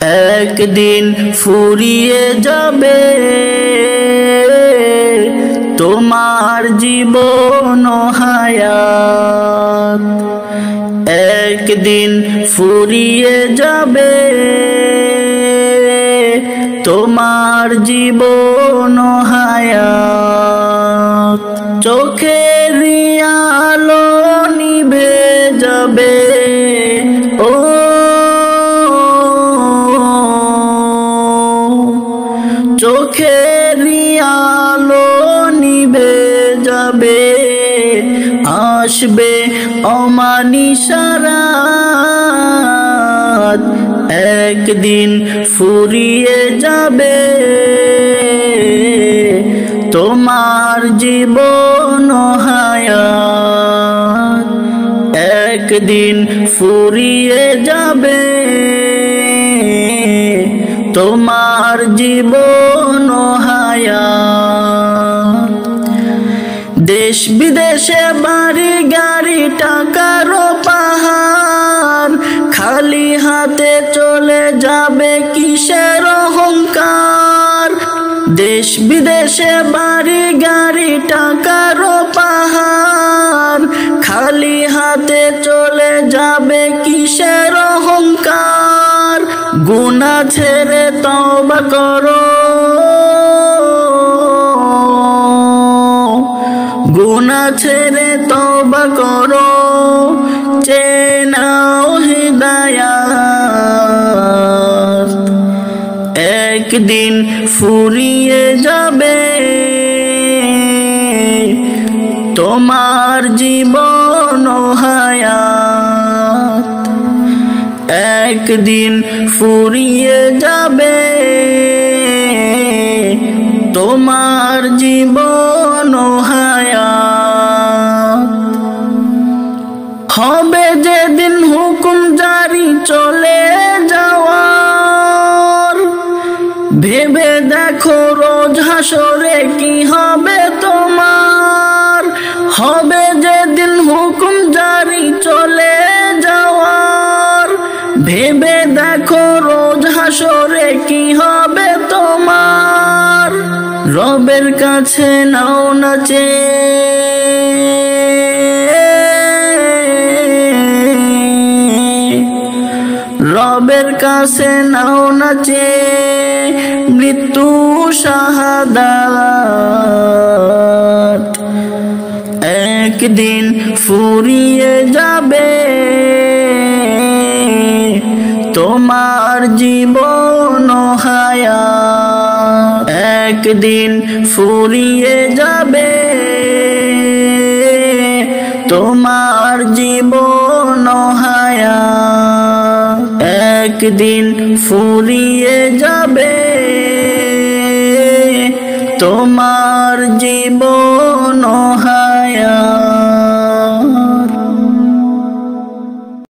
একদিন ফুরিয়ে যাবে তোমার জীবন হায়াত, একদিন ফুরিয়ে যাবে তোমার জীবন হায়াত। চোখের আলো নিভে যাবে, ও চোখের আলো নিভে যাবে, আসবে অমানিসা রাত, একদিন ফুরিয়ে যাবে তোমার জীবন হায়াত, একদিন ফুরিয়ে যাবে তোমার জীবন হায়াত। দেশ বিদেশে বাড়ি গাড়ি টাকার পাহাড়, খালি হাতে চলে যাবে কিসের অহংকার। দেশ বিদেশে বাড়ি গাড়ি টাকার পাহাড়, খালি হাতে চলে যাবে কিসের অহংকার। গুনাহ ছেড়ে তওবা করো, গুনাহ ছেড়ে তওবা করো, চেয়ে নাও হিদায়াত, একদিন ফুরিয়ে যাবে তোমার জীবন হায়াত, একদিন ফুরিয়ে যাবে তোমার জীবন হায়াত। হবে যেদিন হুকুম জারি চলে যাওয়ার, ভেবে দেখো রোজ হাসরে কি হবে তোমার। হবে যেদিন হুকুম জারি চলে যাওয়ার, ভেবে দেখো রোজ হাসরে কি হবে তোমার। রবের কাছে নাও না চেয়ে, রবের কাছে নাও না চেয়ে মৃত্যু শাহাদাত, একদিন ফুরিয়ে যাবে তোমার জীবন হায়াত, একদিন ফুরিয়ে যাবে তোমার জীবন হায়াত, একদিন ফুরিয়ে যাবে তোমার জীবন হায়াত।